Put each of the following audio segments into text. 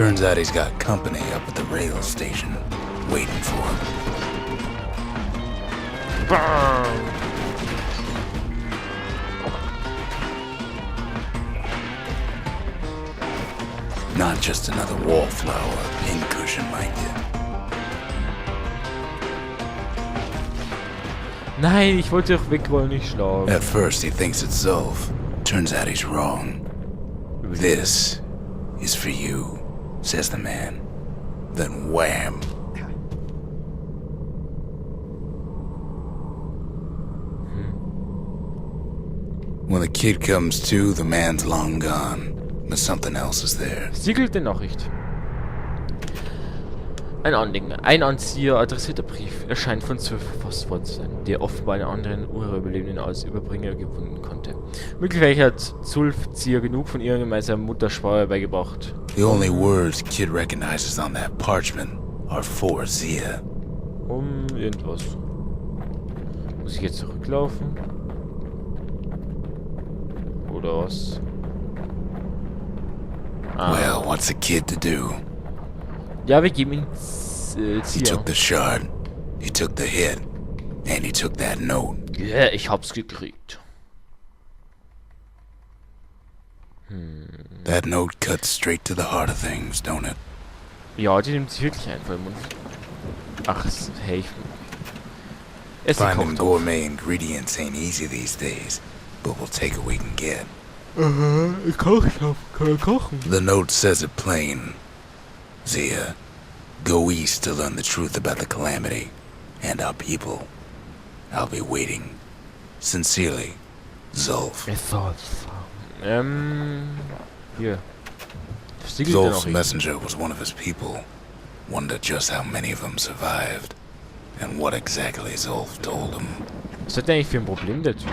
Turns out he's got company up at the rail station, waiting for him. Not just another wallflower, pincushion, mind you. Nein, ich wollte doch wegrollen, nicht schlagen. At first he thinks it's Zulf. Turns out he's wrong. This is for you, says the man. Then wham! When the kid comes to, the man's long gone. But something else is there. Siegelt der Nachricht. Ein Anliegen. Ein an Sie adressierter Brief erscheint von Zulf verfasst worden zu sein, der offenbar einen anderen Urüberlebenden als Überbringer gefunden konnte. Möglicherweise hat Zulf Zier genug von ihrer gemeinsamen Muttersprache beigebracht. The only words kid recognizes on that parchment are for Zia. Irgendwas. Muss ich jetzt zurücklaufen? Oder was? Well, what's a kid to do? Ja, wir geben ihn He Zier. took the shard, he took the hit, and he took that note. Ja, ich hab's gekriegt. That note cuts straight to the heart of things, don't it? Ja, die nimmt sich wirklich einfach im Mund. Ach, hey. Es ist Finding gekocht. gourmet ingredients ain't easy these days, but we'll take what we can get. Ich kann kochen. The note says it plain. Zia, go east to learn the truth about the calamity and our people. I'll be waiting. Sincerely, Zulf. Hier. Siegelt der Zulf's Nachricht. messenger was one of his people. Wondered just how many of them survived, and what exactly Zulf told him. Was hat der eigentlich für ein Problem, der Typ?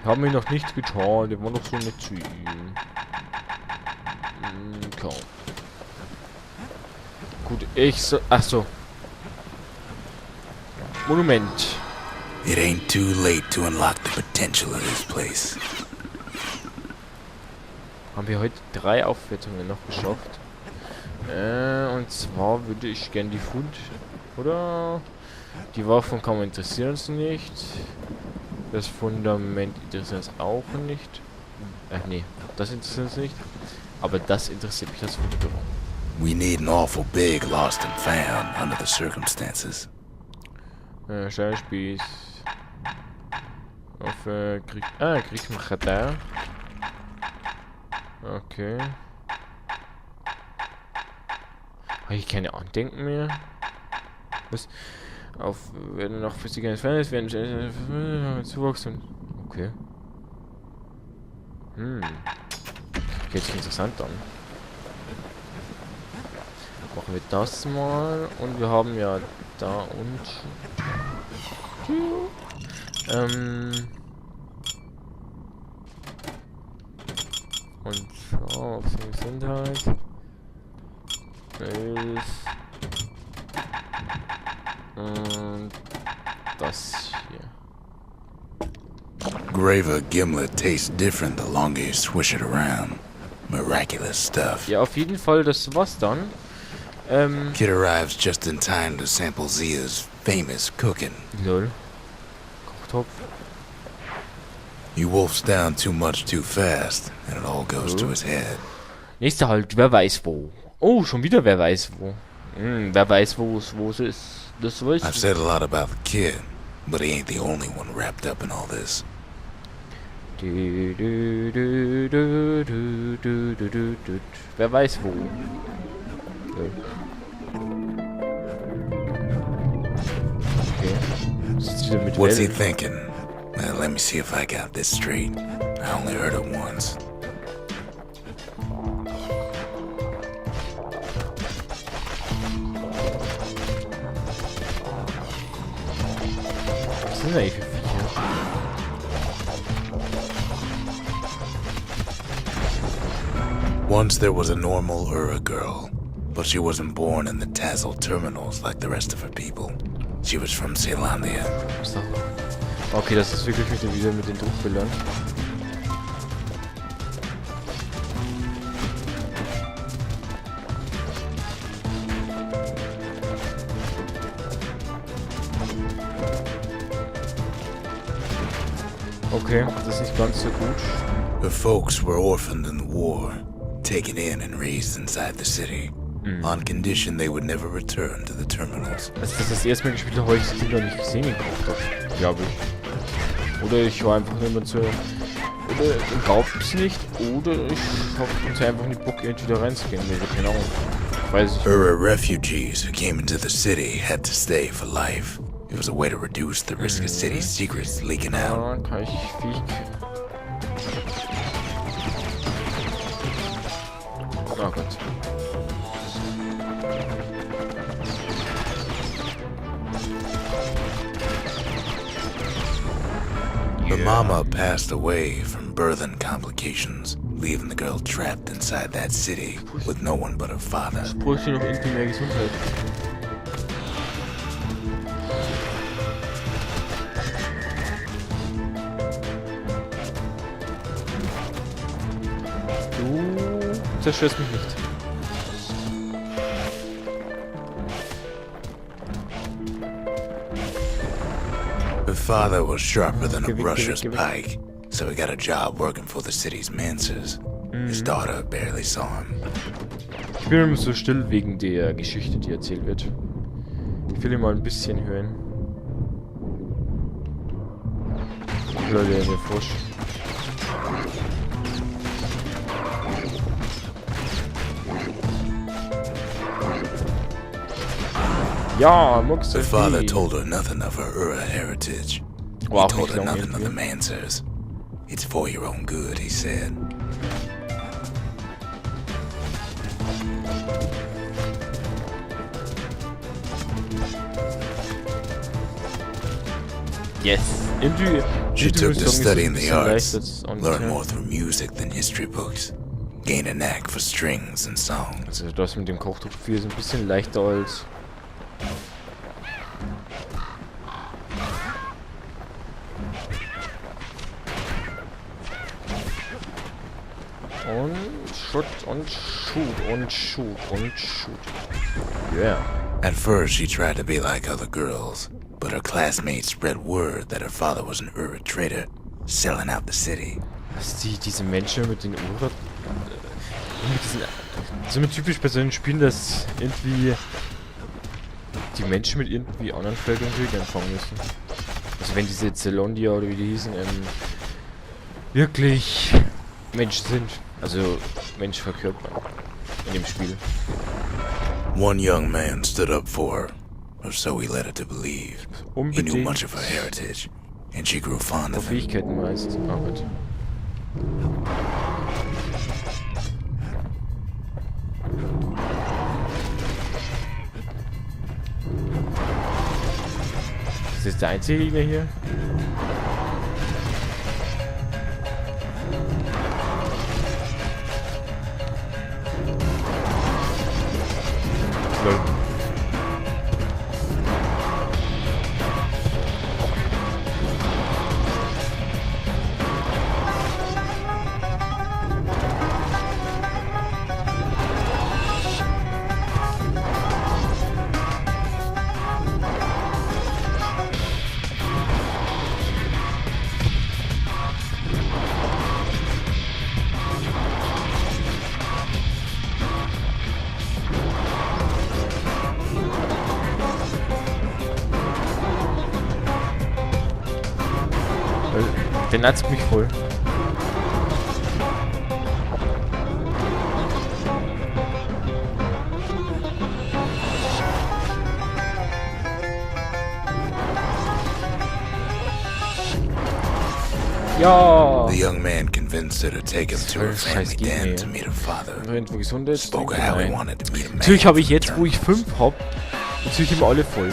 Haben wir noch nichts getan, der war noch so nett zu ihm. Kaum. Gut, ich so. Ach so. Monument. It ain't too late to unlock the potential of this place. Haben wir heute 3 Aufwertungen noch geschafft. Und zwar würde ich gern die Food. Oder? Die Waffen kann man interessieren uns nicht. Das Fundament interessiert uns auch nicht. Nee, das interessiert uns nicht. Aber das interessiert mich, das Fundbüro. We need an awful big lost and found under the circumstances. Scheinspieß. Auf Kriegmachete. Okay. Habe ich keine Andenken mehr? Was? Auf werden noch flüssige Entfernung werden Zuwachs und. Okay. Hört sich interessant an. Machen wir das mal und wir haben ja da und so auf die Gesundheit. Und das hier. Graver gimlet tastes different the longer you swish it around. Miraculous stuff. Ja, auf jeden Fall, das war's dann. Kid arrives just in time to sample Zia's famous cooking. Lol. Kochtopf. He wolfs down too much too fast, and it all goes to his head. Nächster Halt, wer weiß wo. Oh, schon wieder wer weiß wo. Wer weiß wo es ist. Das weiß I've ich. said a lot about the kid, but he ain't the only one wrapped up in all this. Wer weiß wo. Okay. Was ist wieder mit What's he Welt? thinking? Well, let me see if I got this straight. I only heard it once. Was sind eigentlich für Viecher? Once there was a normal Ura girl, but she wasn't born in the Tassel terminals like the rest of her people. She was from Zealandia. Okay, das ist wirklich wieder mit den Druckbildern. Okay, das ist nicht ganz so gut. Her folks were orphaned in the war, taken in and raised inside the city, on condition they would never return to the terminals. Als ich das erste Mal gespielt habe, habe ich die noch nicht gesehen im Kochtopf, glaube ich. Oder ich war einfach nicht mehr zu... Oder gab es nicht, oder ich habe einfach nicht Bock, irgendwie da reinzugehen. Nee, keine Ahnung. Weiß ich. Ura refugees who came into the city had to stay for life. It was a way to reduce the risk of city secrets leaking out. Ja, kann ich Viech... Oh Gott. The mama passed away from birthing complications, leaving the girl trapped inside that city with no one but her father. Ich bräuchte noch irgendwie mehr Gesundheit. Du zerstörst mich nicht. Her father was sharper than a brusher's pike, so he got a job working for the city's manses. His daughter barely saw him. Ich bin immer so still wegen der Geschichte, die erzählt wird. Ich will ihn mal ein bisschen hören. Leute, der Frosch. Ja, Mucks. Her father told her nothing of her Ura heritage. He told her nothing of the mansers. It's for your own good, he said. Yes. She took to studying the arts, learned more through music than history books, gained a knack for strings and songs. Also das mit dem Kochtopf 4 ist ein bisschen leichter als... Und shoot und shoot und shoot und shoot. Yeah. At first she tried to be like other girls, but her classmates spread word that her father was an Ura trader, selling out the city. Dass diese Menschen mit den Uhren... mit diesen... So mit typisch bei solchen Spielen, dass irgendwie... die Menschen mit irgendwie anderen Völkern Krieg anfangen müssen. Also wenn diese Zelondia oder wie die hießen, wirklich Menschen sind. Also Menschen verkörpern in dem Spiel. One young man stood up for her, or so he led her to believe. He knew much of her heritage, and she grew fond of him. Fähigkeiten meist. Oh Gott. Ist das der einzige Gegner hier? Lol. Der natzt mich voll. Ja. The young man convinced her to take him to her family den to meet her father. Spoke of how he wanted to meet a man. Natürlich habe ich jetzt, wo ich 5 habe, natürlich immer alle voll.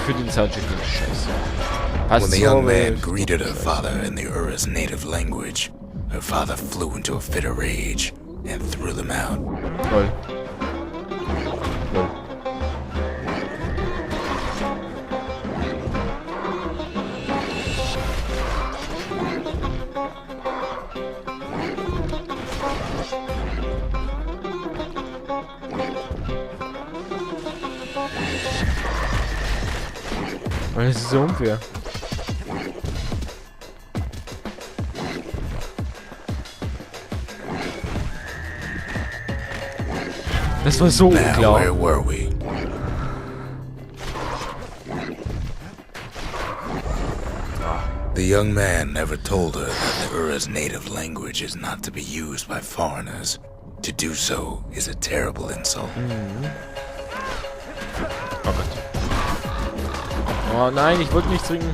Für den Soundtrack bin ich scheiße. When the young man greeted her father in the Ura's native language, her father flew into a fit of rage and threw them out. Lol. Lol. Das ist so unfair. Das war so Now, unklar. where were we? The young man never told her that the Ura's native language is not to be used by foreigners. To do so is a terrible insult. Oh Gott. Oh nein, ich wollte nicht trinken.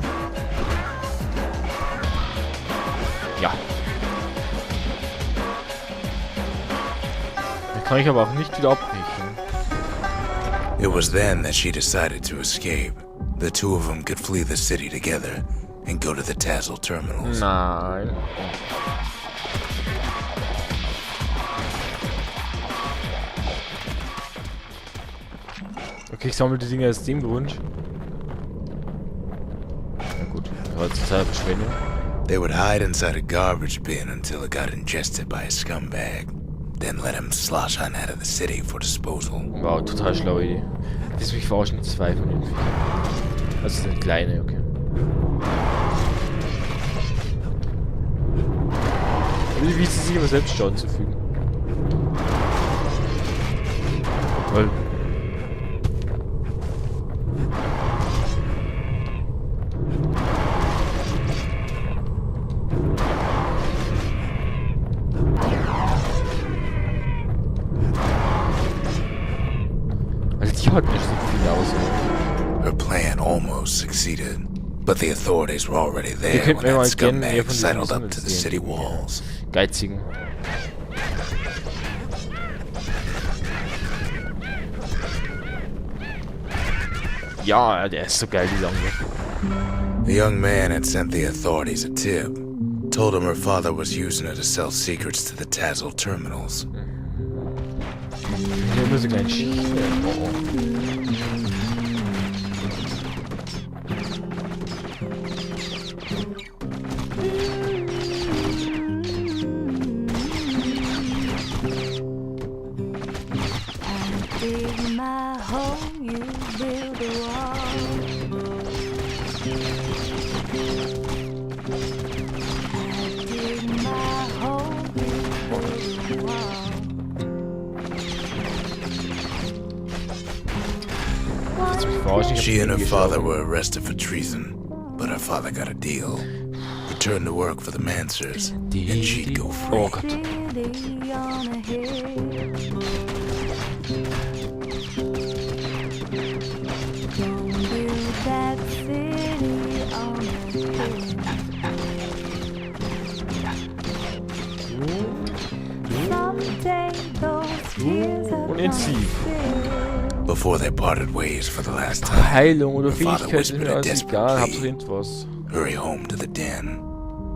Ja. Da kann ich aber auch nicht wieder abbrechen. It was then that she decided to escape. The two of them could flee the city together and go to the Tassel terminals. Nein. Okay, ich sammle die Dinger aus dem Grund. Na gut, heutzutage Verschwendung. They would hide inside a garbage bin until it got ingested by a scumbag. Then let him slosh on out of the city for disposal. Wow, total schlaue Idee. Das mich verarschen, 2 von den 4. Also sind kleine, okay. Wie sie sich aber selbst Schaden zufügen. Weil. Also die hat nicht so viel aus. Her plan almost succeeded, but the authorities were already Ihr there könnt when mir that mal gerne mehr scumbag von sidled diesen up to the city sehen. walls. Geizigen. Ja, der ist so geil, dieser Angriff. The young man had sent the authorities a tip, told him her father was using it to sell secrets to the Tassel terminals. Hier immer so klein oh. She and her father were arrested for treason, but her father got a deal. Returned to work for the Mansers, and she'd go free. Oh Gott. Und entzieht. Before they parted ways for the last time, Heilung oder her father Fähigkeit ist whispered mir a alles desperate egal, habt plea. irgendwas. Hurry home to the den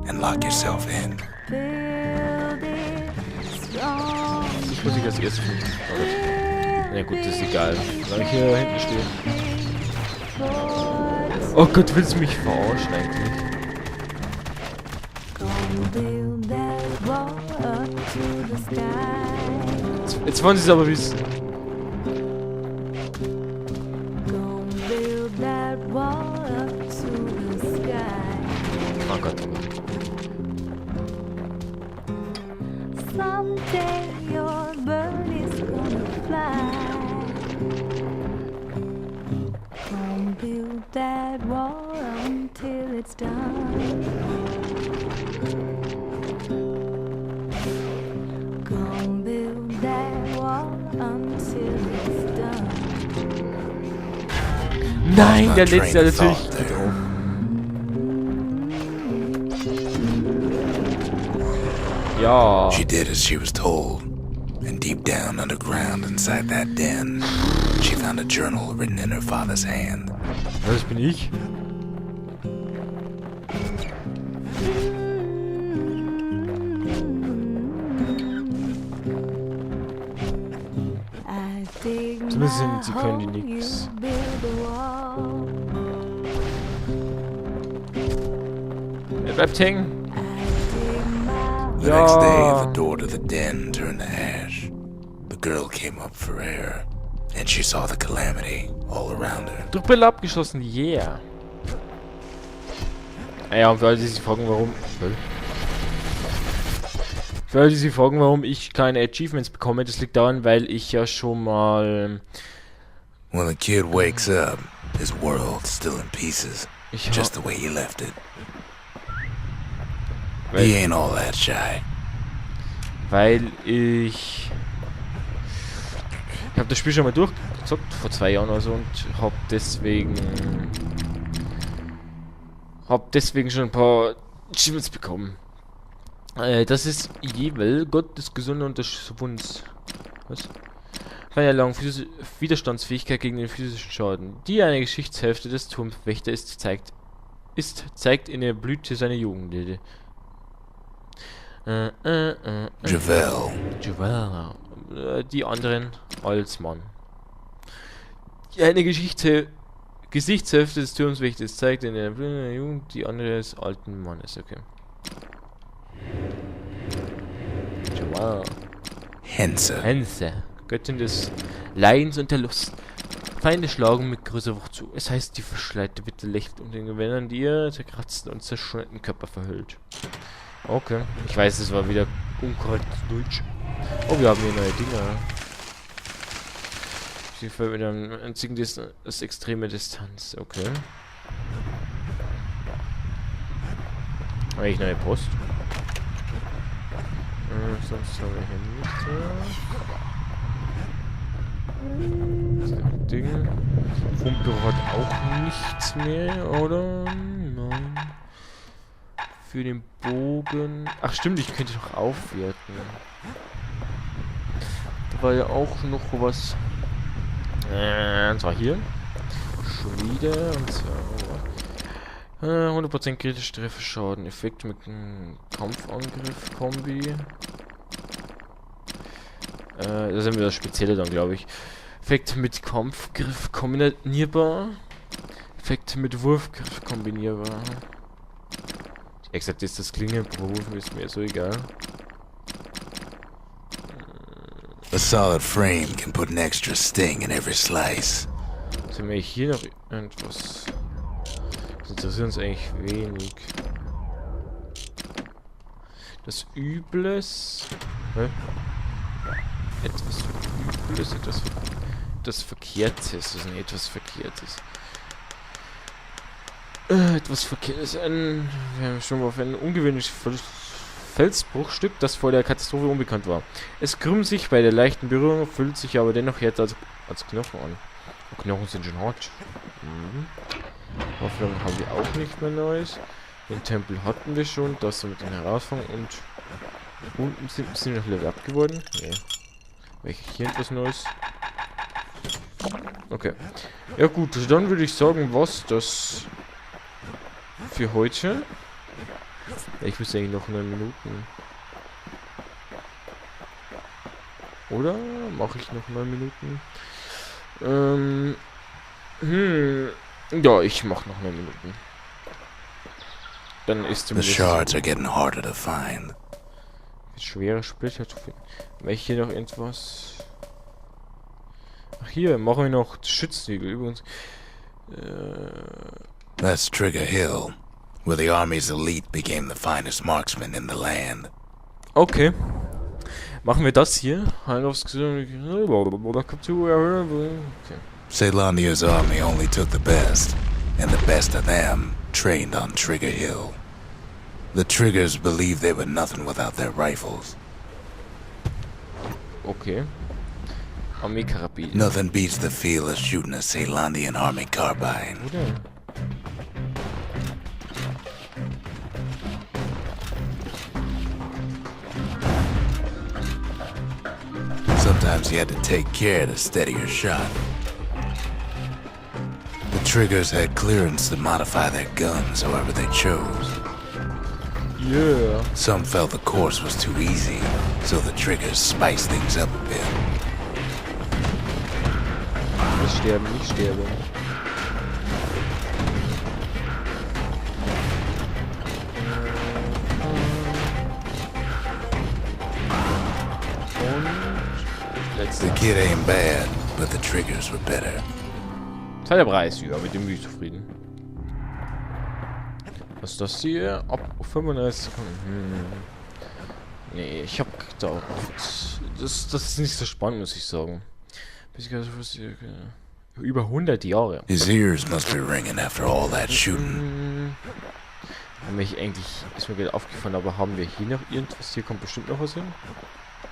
and lock yourself in. Ich muss ich als erstes finden. Na gut, das ist egal. Solange ich hier hinten stehe. Oh Gott, willst du mich verarschen eigentlich? Jetzt wollen sie es aber wissen. Oh Gott, oh Gott. Someday your bird is gonna fly. Come build that wall until it's done. Come build that wall until it's done. Nein, der letzte natürlich. Ja. She did as she was told, and deep down underground inside that den, she found a journal written in her father's hand. Das bin ich. Zumindest sie können die nix. Er bleibt hängen. The next day, the door to the den turned to ash. The girl came up for air, and she saw the calamity all around her. Druckbrille abgeschlossen, yeah. Ja, und für alle, die sich fragen, warum... Für alle, die sich fragen, warum ich keine Achievements bekomme, das liegt daran, weil ich ja schon mal... When the kid wakes up, his world's still in pieces, Ich just the way he left it. Weil- He ain't all that shy. Weil ich habe das Spiel schon mal durchgezockt, vor 2 Jahren oder so, und habe deswegen schon ein paar Achievements bekommen. Das ist Jewel, Gott des Gesunden und des Schwunds. Was? Eine lange Widerstandsfähigkeit gegen den physischen Schaden. Die eine Geschichtshälfte des Turmwächter zeigt in der Blüte seiner Jugend. Javel. Javel. Die anderen als Mann. Die eine Gesichtshälfte des Turmwächters zeigt in der Blüte seiner Jugend, die andere des alten Mannes. Okay. Javel. Hense. Göttin des Leidens und der Lust. Feinde schlagen mit größerer Wucht zu. Es heißt, die verschleite Bitte lächelt um den Gewändern, die ihr zerkratzten und zerschnittenen Körper verhüllt. Okay. Ich weiß, es war wieder unkorrektes Deutsch. Oh, wir haben hier neue Dinger. Sie fällt mit einem einzigen das extreme Distanz. Okay. Eigentlich neue Post. Sonst haben wir hier nichts. Ding. Fundbüro hat auch nichts mehr, oder? Nein. Für den Bogen. Ach stimmt, ich könnte doch aufwerten. Da war ja auch noch was. Und zwar hier. Schmiede. Und zwar 100% kritisch Trefferschaden. Effekt mit einem Kampfangriff-Kombi. Das sind wir das Spezielle dann, glaube ich. Effekt mit Kampfgriff kombinierbar. Effekt mit Wurfgriff kombinierbar. Exakt ist das Klingelberuf, ist mir so egal. A solid frame can put an extra sting in every slice. Sind wir hier noch irgendwas? Das interessiert uns eigentlich wenig. Das Übles. Hä? Etwas Übles, etwas Verkehrtes. Das ist nicht etwas Verkehrtes. Etwas Verkehrtes. Wir haben schon mal auf ein ungewöhnliches Felsbruchstück, das vor der Katastrophe unbekannt war. Es krümmt sich bei der leichten Berührung, fühlt sich aber dennoch härter als Knochen an. Oh, Knochen sind schon hart. Hoffnung haben wir auch nicht mehr Neues. Den Tempel hatten wir schon, das mit den Herausforderungen, und unten sind wir noch Level up geworden. Nee. Welche hier etwas Neues? Okay. Ja gut, dann würde ich sagen, was das für heute. Ich müsste eigentlich noch 9 Minuten. Oder mache ich noch 9 Minuten? Ja, ich mache noch 9 Minuten. Dann ist The zumindest shards are getting harder to find. schwere Splitter zu finden. Welche hier noch irgendwas? Ach, hier machen wir noch Schützhügel übrigens. That's Trigger Hill, where the army's elite became the finest marksmen in the land. Okay. Machen wir das hier. Okay. Ceylonia's army only took the best, and the best of them trained on Trigger Hill. The Triggers believed they were nothing without their rifles. Okay. Armeekarabin. Nothing beats the feel of shooting a Ceylonian army carbine. Oder? Sometimes you had to take care to steady your shot. The Triggers had clearance to modify their guns however they chose. Yeah. Some felt the course was too easy, so the Triggers spiced things up a bit. Nicht sterben, nicht sterben. The kid ain't bad, but the Triggers were better. Teil der Preis, ja, mit dem bin ich zufrieden. Was ist das hier? Ab 35 Sekunden. Nee, ich hab da. Das ist nicht so spannend, muss ich sagen. Über 100 Jahre. His ears must be ringing after all that shooting. Haben wir eigentlich, ist mir gerade aufgefallen, aber haben wir hier noch irgendwas? Hier kommt bestimmt noch was hin.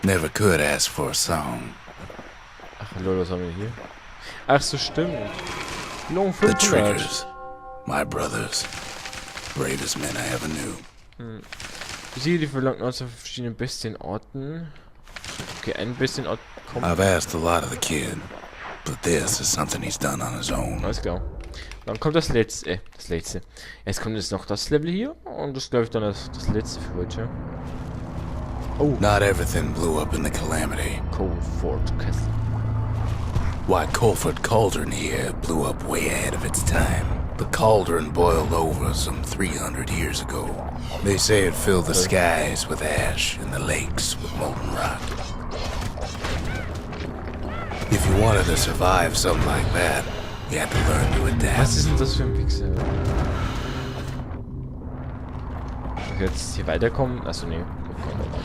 Never could ask for a song. Ach lol, was haben wir hier? Ach so, stimmt. Long The 500. Triggers, my brothers, bravest men I ever knew. Besiege die verlangt aus verschiedenen Bestienarten. Okay, ein Bestienart kommt. I've asked a lot of the kid, but this is something he's done on his own. Alles klar. Dann kommt das letzte. Jetzt kommt jetzt noch das Level hier. Und das glaube ich dann das letzte für heute. Oh. Not everything blew up in the calamity. Coldford Castle. Why, Colford Cauldron here blew up way ahead of its time. The cauldron boiled over some 300 years ago. They say it filled the skies with ash and the lakes with molten rock. If you wanted to survive something like that, you had to learn to adapt. Was ist denn das für ein Pixel? Jetzt hier weiterkommen? Achso, nee.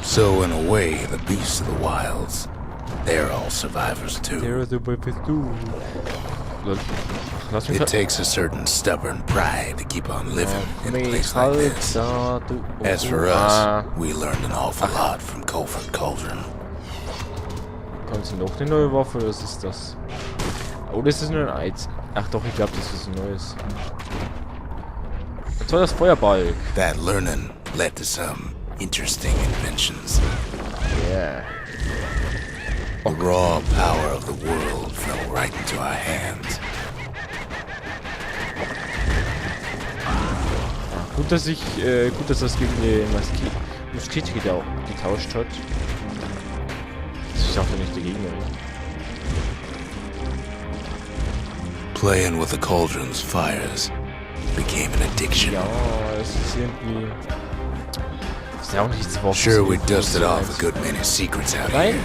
So in a way, the beasts of the wilds, they're all survivors too. Lass mich It takes a certain stubborn pride to keep on living in a place like this. As for us, we learned an awful lot from Colford Cauldron. Kommt sie noch eine neue Waffe oder was ist das? Oh, das ist nur ein Eid. Ach doch, ich glaube, das ist ein neues. Das war das Feuerball. That learning led to some interesting inventions. Yeah. The raw power of the world fell right into our hands. Gut, dass das gegen die Muskete getauscht hat. Das ist auch nicht der Gegner. Playing with the cauldron's fires became an addiction. Ja, es ist irgendwie... Ist ja auch nichts Wort. Sure, we dusted off a good many secrets out Nein.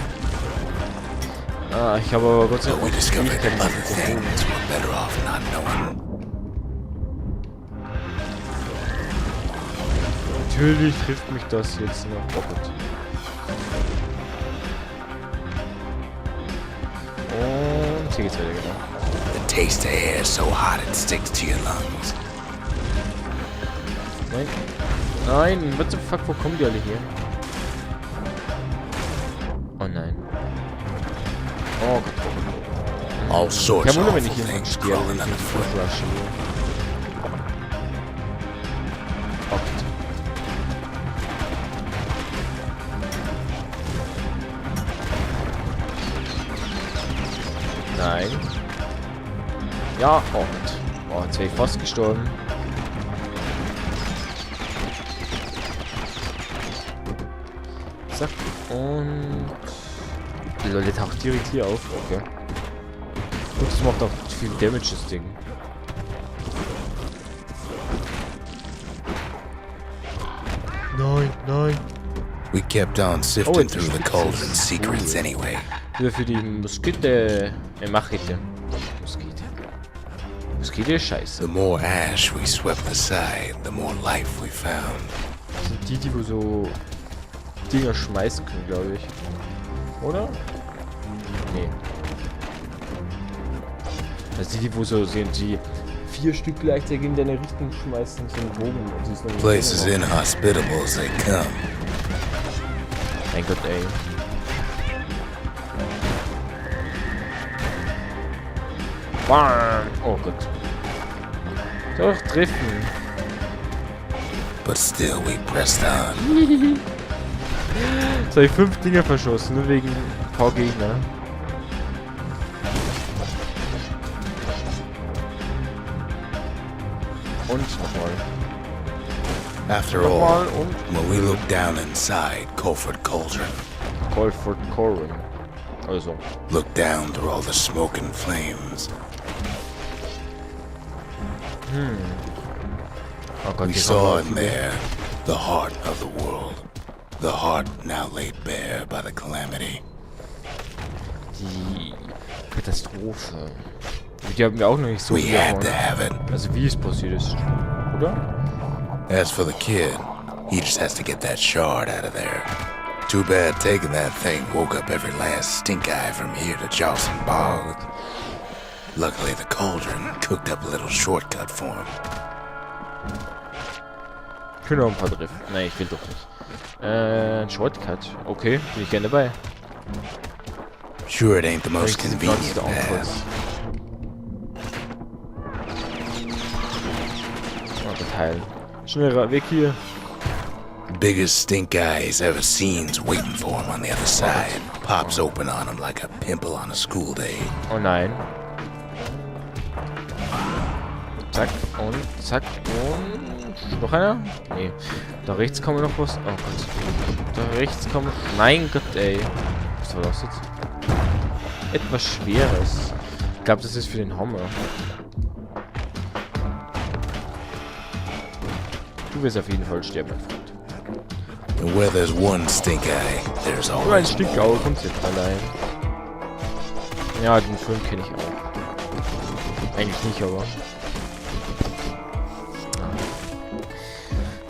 here, Ah, ich habe aber Gott sei but we Dank discovered Schwierigkeiten other mit dem things we're better off not knowing. Natürlich trifft mich das jetzt noch doppelt. Und hier geht's weiter, genau. The taste of air so hot it sticks to your lungs. Nein. Nein, what the fuck, wo kommen die alle hier? Oh nein. Oh Gott. All sorts Kein of Wunder, wenn awful ich hier things sterbe, wenn crawling ich underfoot. rushe hier. Oh Gott. Nein. Ja, oh Gott. Oh, jetzt wäre ich fast gestorben. Zack. Und... Die Leute taucht direkt hier auf. Okay. Gut, das macht auch viel Damage, das Ding. Nein, nein. We kept on Oh, sifting jetzt through the ist cauldron's es. secrets anyway. Wieder für die Muskete. Machete. Muskete. Muskete ist scheiße. The more ash we swept aside, the more life we found. Das sind die, wo so Dinger schmeißen können, glaube ich. Oder? Nee. Das sind die, wo so sehen, die 4 Stück gleichzeitig in deine Richtung schmeißen, so einen Bogen. Und sie ist dann Place as inhospitable as they come. Mein Gott, ey. Bam! Oh Gott. Doch, treffen. But still we pressed on. Jetzt habe ich 5 Dinger verschossen, nur wegen ein paar Gegner. Und nochmal. After all, Nochmal und when we looked down inside Colford Cauldron, Colford Corin. Also. looked down through all the smoke and flames, Oh Gott, we hier saw kommen in there the heart of the world. The heart now laid bare by the calamity. die Katastrophe. Die haben wir auch noch nicht so We had erfahren. to have it. Also wie es passiert ist. Oder? As for the kid, he just has to get that shard out of there. Too bad taking that thing woke up every last stink eye from here to Jocelyn Bog. Luckily, the cauldron cooked up a little shortcut for him. Ich will noch ein paar treffen. Nein, ich will doch nicht. Ein Shortcut. Okay, bin ich gerne dabei. Sure, it ain't the most Vielleicht convenient ist die ganze path. Oh, das Teil. Schneller weg hier. Biggest stink eye he's ever seen's waiting for him on the other side. Pops open on him like a pimple on a school day. Oh nein. Zack und zack und... Noch einer? Nee. Da rechts kommen noch was. Oh Gott. Da rechts kommen... Mein Gott, ey. Was war das jetzt? Etwas Schweres. Ich glaube, das ist für den Hammer. Du wirst auf jeden Fall sterben, mein Freund. And where there's one stink eye, there's Nur ein always Stück more. auch und jetzt allein. Ja, den Film kenne ich auch. Eigentlich nicht, aber...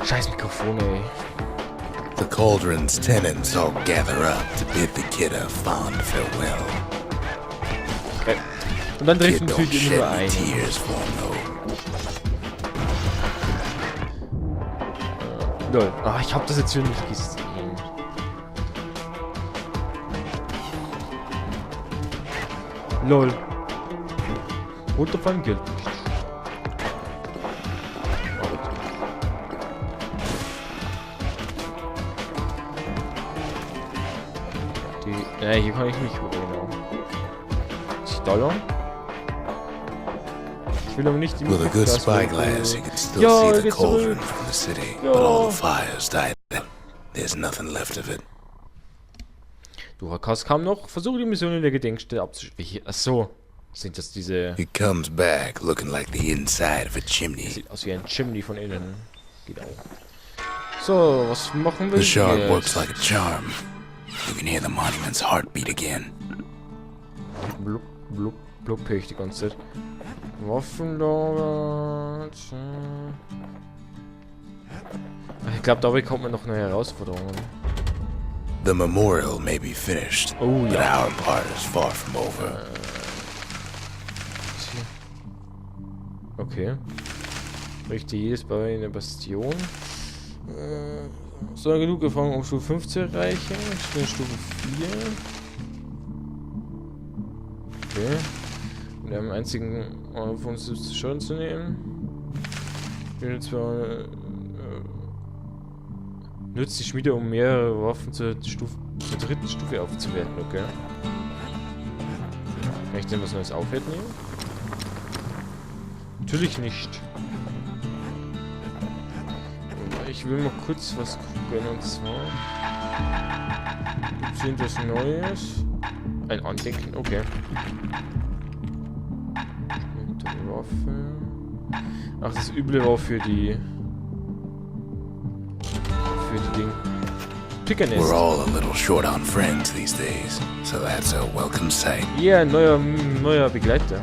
Scheiß Mikrofon, ey. The cauldron's tenants all gather up to bid the kid a fond farewell. Und dann trifft Kid don't natürlich immer shed nur any ein. tears for him though. Lol. Ah, ich hab das jetzt wieder nicht gesehen. Lol. Runterfallen gilt nicht. Hier kann ich nicht genau. $10. Ich will aber nicht die With a good spyglass, you can still see the geht's cauldron zurück. from the city, Ja. but all the fires died out. There's nothing left of it. Durakas kam noch. Versuche die Mission in der Gedenkstätte abzuschwächen. Achso. Sind das diese... He comes back looking like the inside of a chimney. Sieht aus wie ein Chimney von innen. Geht auch. So, was machen wir The shard jetzt? works like a charm. You can hear the monument's heartbeat again. Blub, blub, blub, höre ich die ganze Zeit. Waffenlager. Ich glaube, dabei kommt man noch neue Herausforderungen. The memorial may be finished, Oh, but ja. our part is far from over. Okay. Richte jedes bei in der Bastion. Soll genug Erfahrung, um Stufe 5 zu erreichen. Ich bin in Stufe 4. Okay. Und wir haben einen einzigen auf uns Schaden zu nehmen. Ich bin jetzt zwar... nützt die Schmiede, um mehrere Waffen zur dritten Stufe aufzuwerten, okay. Kann ich denn was Neues aufwerten hier? Natürlich nicht. Ich will mal kurz was gucken, und zwar... Gibt's hier etwas Neues? Ein Andenken, okay. Waffe. Ach, das Üble war für die... Ding. Pickernest. We're all a little short on friends these days, so that's a welcome sight. Ja, ein neuer Begleiter.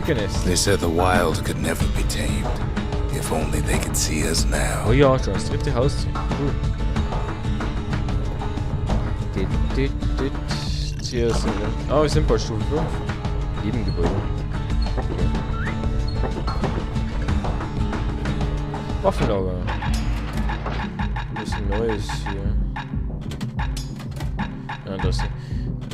Pickernest. They said the wild could never be tamed. If only they could see us now. Oh ja, schon das dritte Haus. Cool. Hier sind wir. Ah, wir sind bei Stufe 5. Nebengebäude. Okay. Waffenlager. Ein bisschen Neues hier. Ja, das hier.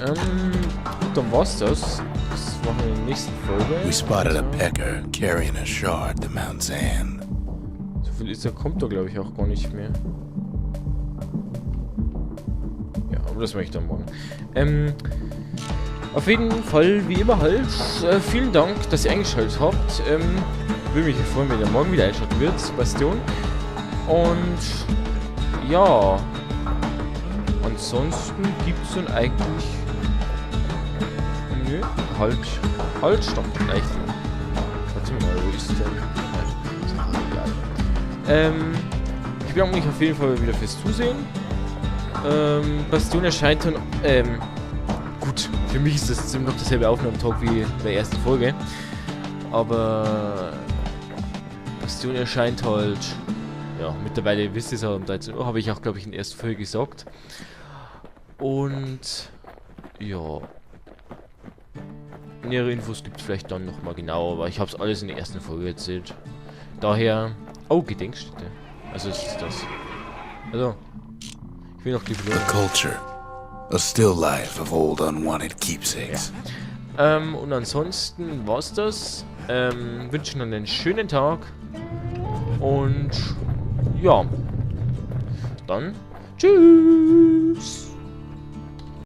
Gut, dann war's das. Das machen wir in der nächsten Folge. We spotted a pecker carrying a shard to Mount Zan. So viel ist da, kommt da glaube ich auch gar nicht mehr. Ja, aber das mache ich dann morgen. Auf jeden Fall, wie immer halt, vielen Dank, dass ihr eingeschaltet habt. Würde mich freuen, wenn ihr morgen wieder einschalten wird, Bastion. Und ja, ansonsten gibt es dann eigentlich... Nö, halt, stopp, gleich. Warte mal, wo ist denn? Ich bedanke mich auf jeden Fall wieder fürs Zusehen. Bastion erscheint dann, gut, gut, für mich ist das ziemlich noch dasselbe Aufnahmetag wie bei der ersten Folge. Aber Bastion erscheint halt, ja, mittlerweile wisst ihr es auch um 13 Uhr, habe ich auch, glaube ich, in der ersten Folge gesagt. Und ja, nähere Infos gibt es vielleicht dann nochmal genauer, aber ich habe es alles in der ersten Folge erzählt. Daher, oh, Gedenkstätte. Also ist das. Also, ich will noch die The culture. A still life of old unwanted keepsakes. Und ansonsten war's das. Wünschen noch einen schönen Tag. Und ja. Dann tschüss.